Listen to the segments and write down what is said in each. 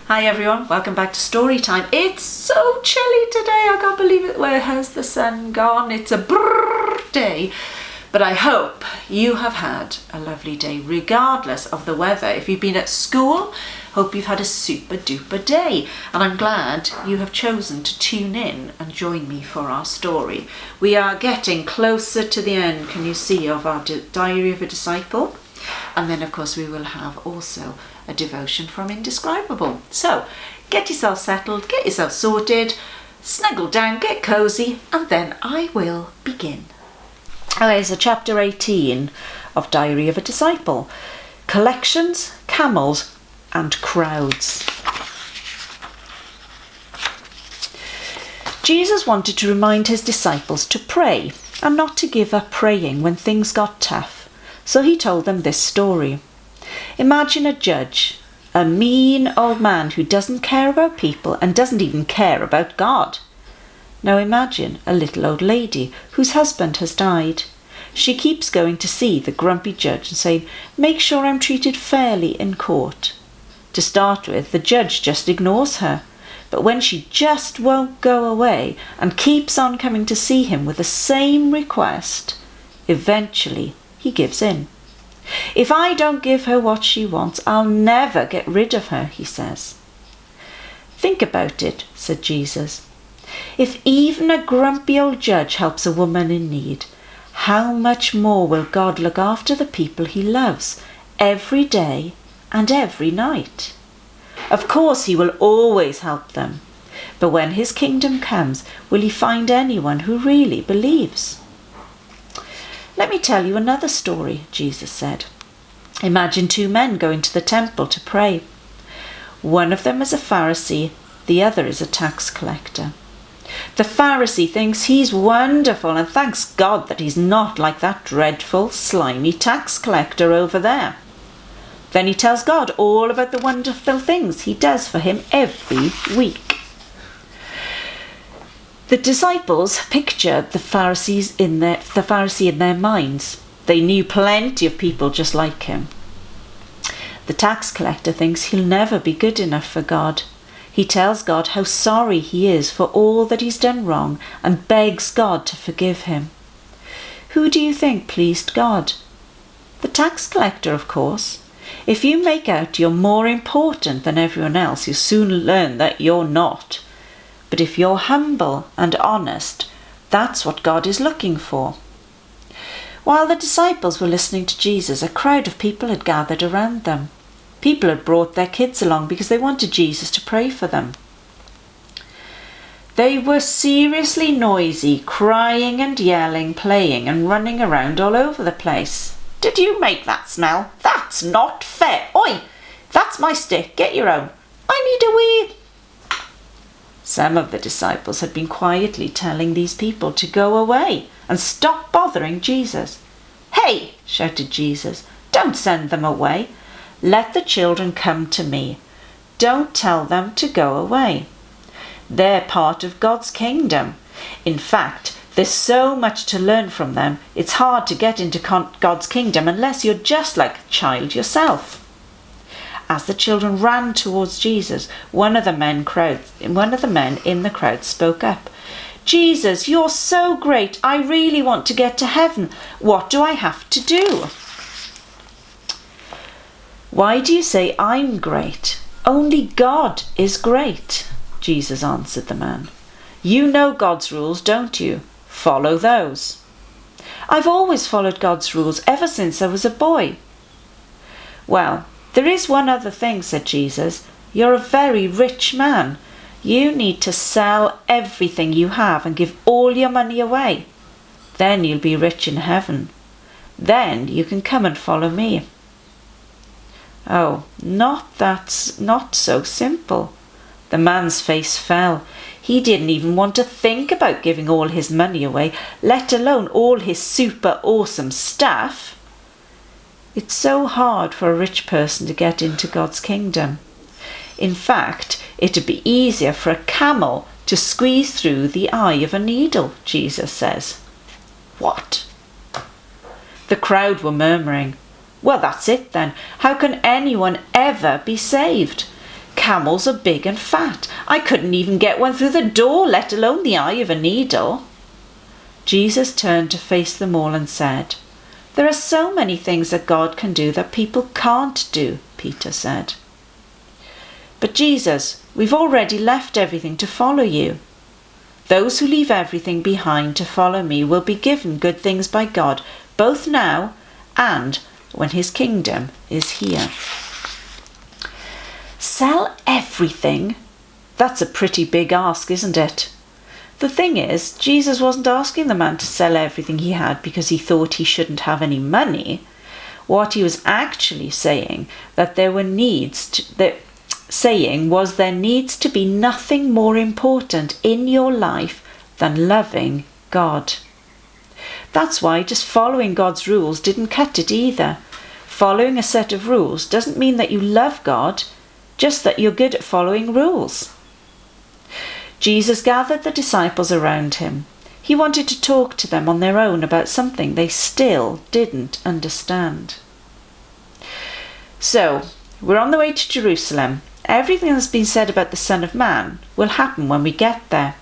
Hi everyone, welcome back to Storytime. It's so chilly today, I can't believe it. Where has the sun gone? It's a brrr day. But I hope you have had a lovely day regardless of the weather. If you've been at school, hope you've had a super duper day. And I'm glad you have chosen to tune in and join me for our story. We are getting closer to the end, can you see, of our Diary of a Disciple. And then of course we will have also a devotion from Indescribable. So get yourself settled, get yourself sorted, snuggle down, get cosy, and then I will begin. Okay, so chapter 18 of Diary of a Disciple. Collections, camels and crowds. Jesus wanted to remind his disciples to pray and not to give up praying when things got tough. So he told them this story. Imagine a judge, a mean old man who doesn't care about people and doesn't even care about God. Now imagine a little old lady whose husband has died. She keeps going to see the grumpy judge and saying, "Make sure I'm treated fairly in court." To start with, the judge just ignores her. But when she just won't go away and keeps on coming to see him with the same request, eventually he gives in. "If I don't give her what she wants, I'll never get rid of her," he says. "Think about it," said Jesus. "If even a grumpy old judge helps a woman in need, how much more will God look after the people he loves every day and every night? Of course he will always help them, but when his kingdom comes, will he find anyone who really believes?" "Let me tell you another story," Jesus said. "Imagine two men going to the temple to pray. One of them is a Pharisee, the other is a tax collector. The Pharisee thinks he's wonderful and thanks God that he's not like that dreadful, slimy tax collector over there. Then he tells God all about the wonderful things he does for him every week." The disciples pictured the Pharisee in their minds. They knew plenty of people just like him. The tax collector thinks he'll never be good enough for God. He tells God how sorry he is for all that he's done wrong and begs God to forgive him. Who do you think pleased God? The tax collector, of course. If you make out you're more important than everyone else, you'll soon learn that you're not. But if you're humble and honest, that's what God is looking for. While the disciples were listening to Jesus, a crowd of people had gathered around them. People had brought their kids along because they wanted Jesus to pray for them. They were seriously noisy, crying and yelling, playing and running around all over the place. "Did you make that smell? That's not fair. Oi, that's my stick. Get your own. I need a wee." Some of the disciples had been quietly telling these people to go away and stop bothering Jesus. "Hey," shouted Jesus, "don't send them away. Let the children come to me. Don't tell them to go away. They're part of God's kingdom. In fact, there's so much to learn from them. It's hard to get into God's kingdom unless you're just like a child yourself." As the children ran towards Jesus, one of the men in the crowd spoke up. "Jesus, you're so great. I really want to get to heaven. What do I have to do?" "Why do you say I'm great? Only God is great," Jesus answered the man. "You know God's rules, don't you? Follow those." "I've always followed God's rules ever since I was a boy." "Well, there is one other thing," said Jesus. "You're a very rich man. You need to sell everything you have and give all your money away. Then you'll be rich in heaven. Then you can come and follow me." "Oh, that's not so simple." The man's face fell. He didn't even want to think about giving all his money away, let alone all his super awesome stuff. It's so hard for a rich person to get into God's kingdom. In fact, it'd be easier for a camel to squeeze through the eye of a needle, Jesus says. What? The crowd were murmuring. Well, that's it then. How can anyone ever be saved? Camels are big and fat. I couldn't even get one through the door, let alone the eye of a needle." Jesus turned to face them all and said, "There are so many things that God can do that people can't do," Peter said. "But Jesus, we've already left everything to follow you." "Those who leave everything behind to follow me will be given good things by God, both now and when his kingdom is here." Sell everything? That's a pretty big ask, isn't it? The thing is, Jesus wasn't asking the man to sell everything he had because he thought he shouldn't have any money. What he was actually saying there needs to be nothing more important in your life than loving God. That's why just following God's rules didn't cut it either. Following a set of rules doesn't mean that you love God, just that you're good at following rules. Jesus gathered the disciples around him. He wanted to talk to them on their own about something they still didn't understand. So, we're on the way to Jerusalem. Everything that's been said about the Son of Man will happen when we get there.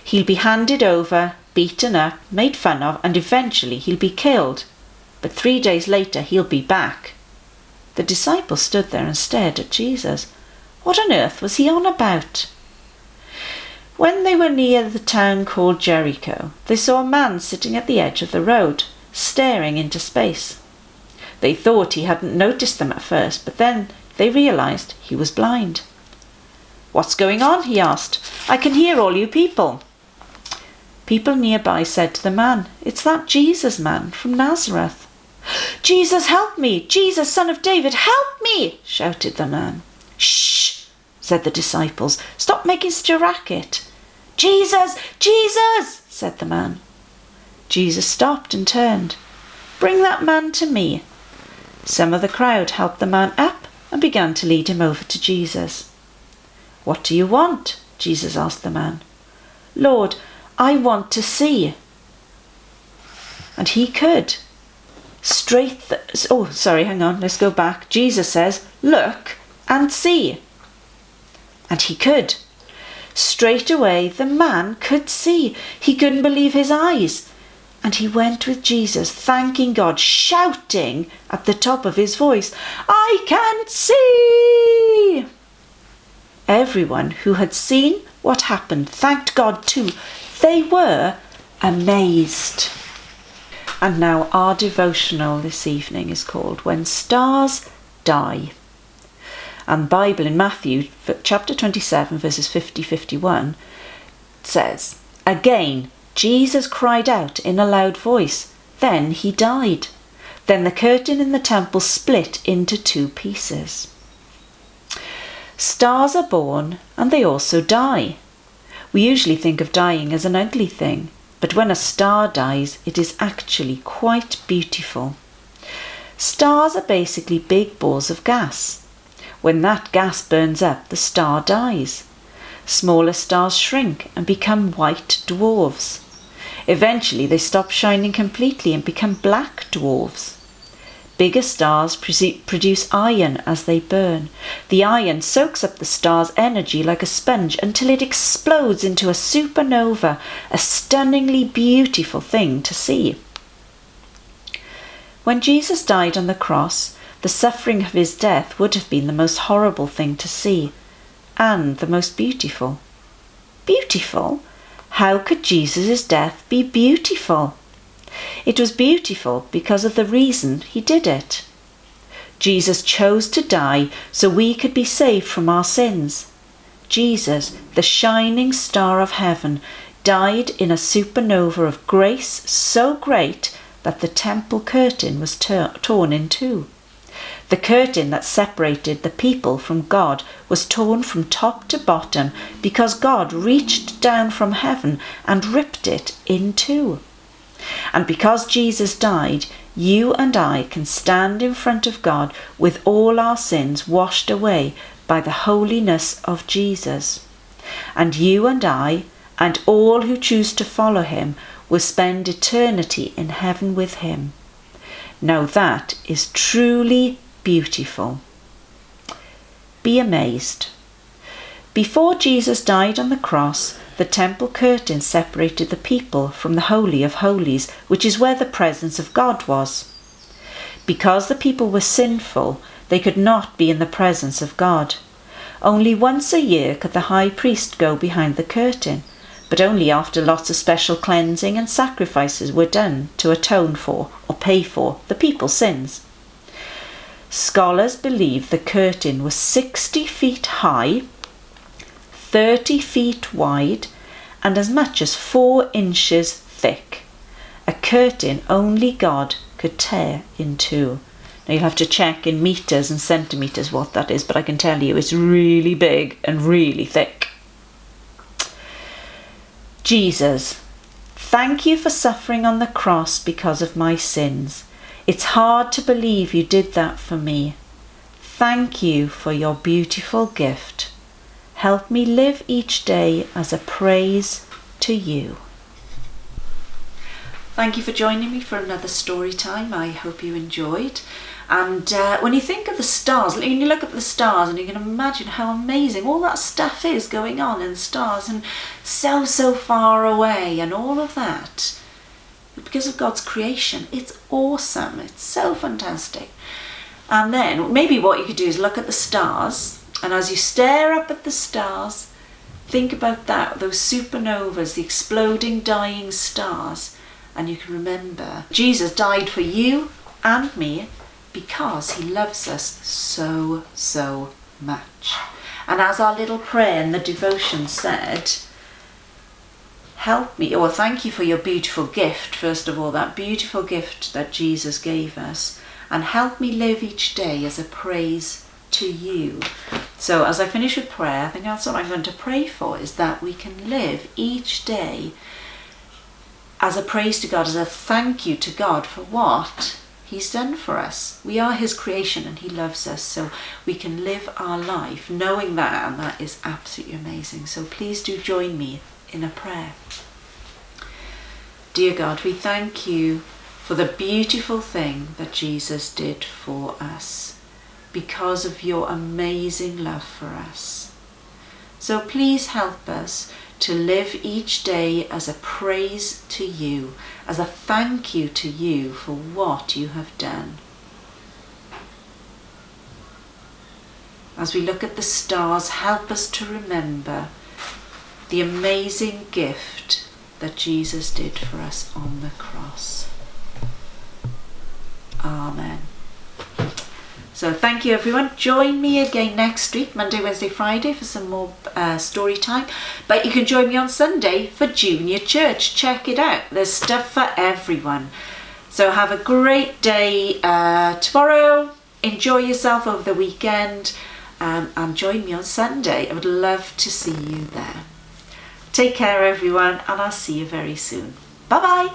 He'll be handed over, beaten up, made fun of, and eventually he'll be killed. But 3 days later he'll be back. The disciples stood there and stared at Jesus. What on earth was he on about? When they were near the town called Jericho, they saw a man sitting at the edge of the road, staring into space. They thought he hadn't noticed them at first, but then they realised he was blind. "What's going on?" he asked. "I can hear all you people." People nearby said to the man, "It's that Jesus man from Nazareth." "Jesus, help me! Jesus, Son of David, help me!" shouted the man. "Shh!" said the disciples. "Stop making such a racket." "Jesus! Jesus!" said the man. Jesus stopped and turned. "Bring that man to me." Some of the crowd helped the man up and began to lead him over to Jesus. "What do you want?" Jesus asked the man. "Lord, I want to see." And he could. Let's go back. Jesus says, "Look and see." And he could. Straight away, the man could see. He couldn't believe his eyes. And he went with Jesus, thanking God, shouting at the top of his voice, "I can see!" Everyone who had seen what happened thanked God too. They were amazed. And now our devotional this evening is called When Stars Die. And the Bible in Matthew chapter 27 verses 50-51 says, "Again Jesus cried out in a loud voice. Then he died. Then the curtain in the temple split into 2 pieces." Stars are born and they also die. We usually think of dying as an ugly thing, but when a star dies, it is actually quite beautiful. Stars are basically big balls of gas. When that gas burns up, the star dies. Smaller stars shrink and become white dwarfs. Eventually, they stop shining completely and become black dwarfs. Bigger stars produce iron as they burn. The iron soaks up the star's energy like a sponge until it explodes into a supernova, a stunningly beautiful thing to see. When Jesus died on the cross, the suffering of his death would have been the most horrible thing to see, and the most beautiful. Beautiful? How could Jesus' death be beautiful? It was beautiful because of the reason he did it. Jesus chose to die so we could be saved from our sins. Jesus, the shining star of heaven, died in a supernova of grace so great that the temple curtain was torn in 2. The curtain that separated the people from God was torn from top to bottom because God reached down from heaven and ripped it in 2. And because Jesus died, you and I can stand in front of God with all our sins washed away by the holiness of Jesus. And you and I, and all who choose to follow him, will spend eternity in heaven with him. Now that is truly beautiful. Be amazed Before Jesus died on the cross, the temple curtain separated the people from the Holy of Holies, which is where the presence of God was. Because the people were sinful, they could not be in the presence of God. Only once a year could the high priest go behind the curtain, but only after lots of special cleansing and sacrifices were done to atone for or pay for the people's sins. Scholars believe the curtain was 60 feet high, 30 feet wide, and as much as 4 inches thick. A curtain only God could tear in two. Now you'll have to check in meters and centimeters what that is, but I can tell you it's really big and really thick. Jesus, thank you for suffering on the cross because of my sins. It's hard to believe you did that for me. Thank you for your beautiful gift. Help me live each day as a praise to you. Thank you for joining me for another story time. I hope you enjoyed. And when you think of the stars, when you look at the stars and you can imagine how amazing all that stuff is going on in the stars and so far away and all of that. Because of God's creation, it's awesome. It's so fantastic. And then maybe what you could do is look at the stars, and as you stare up at the stars, think about those supernovas, the exploding, dying stars, and you can remember Jesus died for you and me because he loves us so much. And as our little prayer in the devotion said, help me, or thank you for your beautiful gift, first of all, that beautiful gift that Jesus gave us, and help me live each day as a praise to you. So as I finish with prayer, I think that's what I'm going to pray for, is that we can live each day as a praise to God, as a thank you to God for what he's done for us. We are his creation and he loves us, so we can live our life knowing that, and that is absolutely amazing. So please do join me in a prayer. Dear God, we thank you for the beautiful thing that Jesus did for us because of your amazing love for us. So please help us to live each day as a praise to you, as a thank you to you for what you have done. As we look at the stars, help us to remember the amazing gift that Jesus did for us on the cross. Amen. So thank you everyone. Join me again next week, Monday, Wednesday, Friday, for some more story time. But you can join me on Sunday for Junior Church. Check it out. There's stuff for everyone. So have a great day tomorrow. Enjoy yourself over the weekend. And join me on Sunday. I would love to see you there. Take care everyone, and I'll see you very soon. Bye bye.